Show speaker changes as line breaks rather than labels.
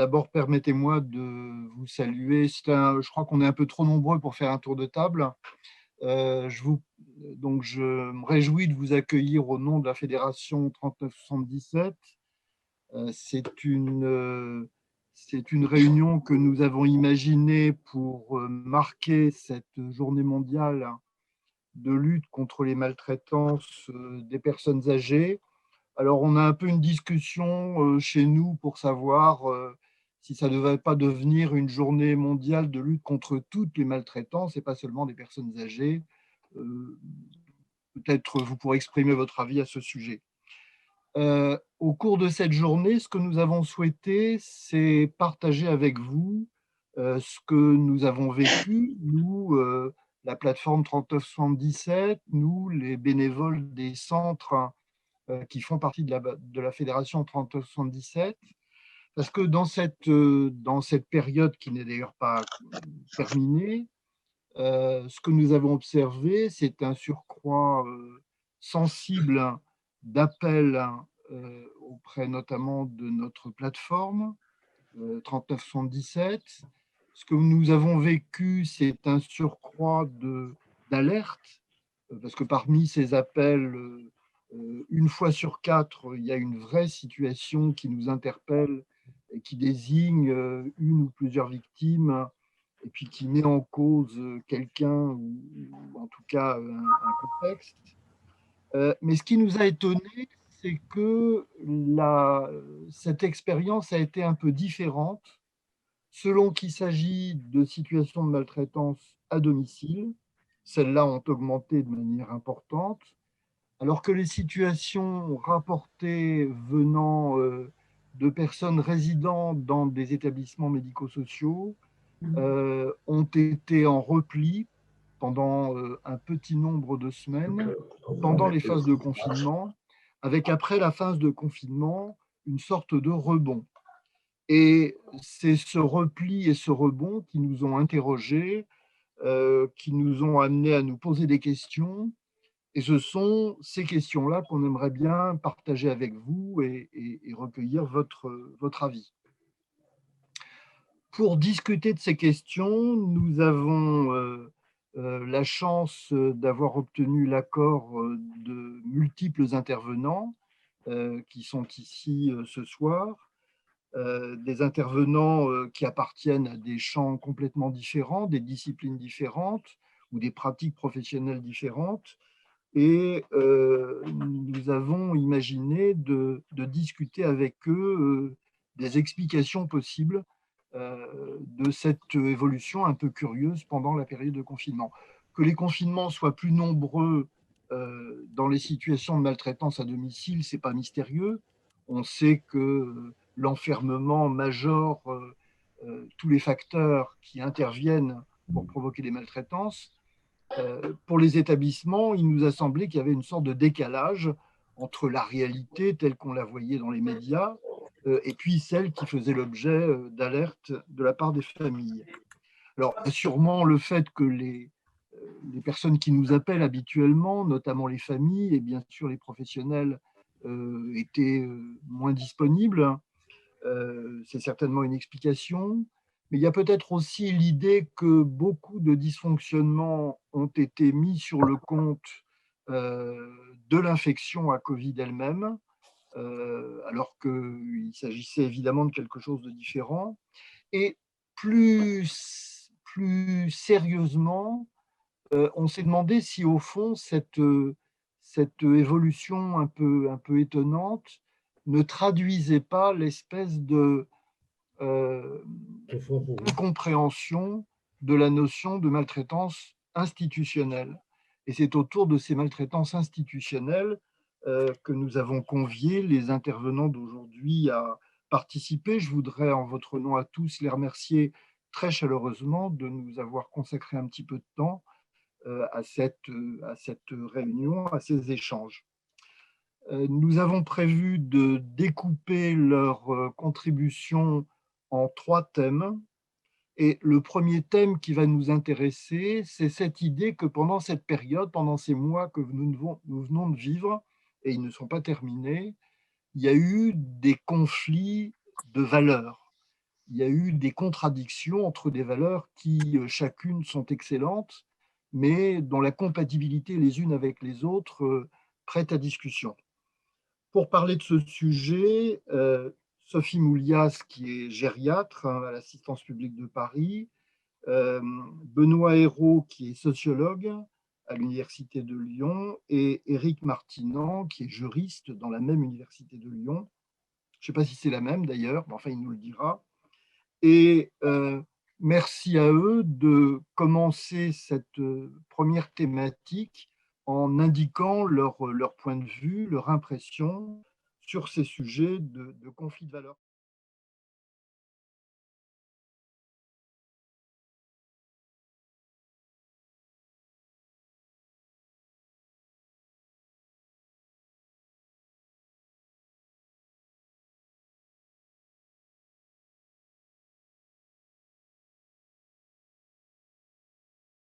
D'abord, permettez-moi de vous saluer. Je crois qu'on est un peu trop nombreux pour faire un tour de table. Je me réjouis de vous accueillir au nom de la Fédération 3977. C'est une réunion que nous avons imaginée pour marquer cette journée mondiale de lutte contre les maltraitances des personnes âgées. Alors, on a un peu une discussion chez nous pour savoir si ça ne devrait pas devenir une journée mondiale de lutte contre toutes les maltraitances et pas seulement des personnes âgées. Euh, Peut-être vous pourrez exprimer votre avis à ce sujet. Au cours de cette journée, ce que nous avons souhaité, c'est partager avec vous ce que nous avons vécu, nous, la plateforme 3977, nous, les bénévoles des centres qui font partie de la fédération 3977, parce que dans cette période qui n'est d'ailleurs pas terminée, ce que nous avons observé, c'est un surcroît sensible d'appels auprès notamment de notre plateforme 3977. Ce que nous avons vécu, c'est un surcroît d'alerte, parce que parmi ces appels, une fois sur quatre, il y a une vraie situation qui nous interpelle et qui désigne une ou plusieurs victimes, et puis qui met en cause quelqu'un, ou en tout cas un contexte. Mais ce qui nous a étonnés, c'est que cette expérience a été un peu différente selon qu'il s'agit de situations de maltraitance à domicile. Celles-là ont augmenté de manière importante, alors que les situations rapportées venant de personnes résidant dans des établissements médico-sociaux ont été en repli pendant un petit nombre de semaines, pendant les phases de confinement, avec après la phase de confinement une sorte de rebond. Et c'est ce repli et ce rebond qui nous ont interrogés, qui nous ont amenés à nous poser des questions. Et ce sont ces questions-là qu'on aimerait bien partager avec vous et recueillir votre avis. Pour discuter de ces questions, nous avons la chance d'avoir obtenu l'accord de multiples intervenants qui sont ici ce soir, des intervenants qui appartiennent à des champs complètement différents, des disciplines différentes ou des pratiques professionnelles différentes. Et nous avons imaginé de discuter avec eux des explications possibles de cette évolution un peu curieuse pendant la période de confinement. Que les confinements soient plus nombreux dans les situations de maltraitance à domicile, ce n'est pas mystérieux. On sait que l'enfermement majore tous les facteurs qui interviennent pour provoquer des maltraitances. Pour les établissements, il nous a semblé qu'il y avait une sorte de décalage entre la réalité telle qu'on la voyait dans les médias et puis celle qui faisait l'objet d'alertes de la part des familles. Alors, sûrement le fait que les personnes qui nous appellent habituellement, notamment les familles et bien sûr les professionnels, étaient moins disponibles, c'est certainement une explication. Mais il y a peut-être aussi l'idée que beaucoup de dysfonctionnements ont été mis sur le compte de l'infection à Covid elle-même, alors qu'il s'agissait évidemment de quelque chose de différent. Et plus sérieusement, on s'est demandé si au fond cette évolution un peu étonnante ne traduisait pas l'espèce de incompréhension de la notion de maltraitance institutionnelle. Et c'est autour de ces maltraitances institutionnelles que nous avons convié les intervenants d'aujourd'hui à participer. Je voudrais, en votre nom à tous, les remercier très chaleureusement de nous avoir consacré un petit peu de temps à cette réunion, à ces échanges. Nous avons prévu de découper leur contribution en 3 thèmes. Et le premier thème qui va nous intéresser, c'est cette idée que pendant cette période, pendant ces mois que nous venons de vivre, et ils ne sont pas terminés, il y a eu des conflits de valeurs. il y a eu des contradictions entre des valeurs qui, chacune, sont excellentes, mais dont la compatibilité les unes avec les autres prête à discussion. Pour parler de ce sujet, Sophie Moulias, qui est gériatre à l'Assistance publique de Paris, Benoît Hérault, qui est sociologue à l'Université de Lyon, et Éric Martinan, qui est juriste dans la même Université de Lyon. Je ne sais pas si c'est la même d'ailleurs, mais enfin, il nous le dira. Et merci à eux de commencer cette première thématique en indiquant leur point de vue, leur impression sur ces sujets de conflit de valeurs.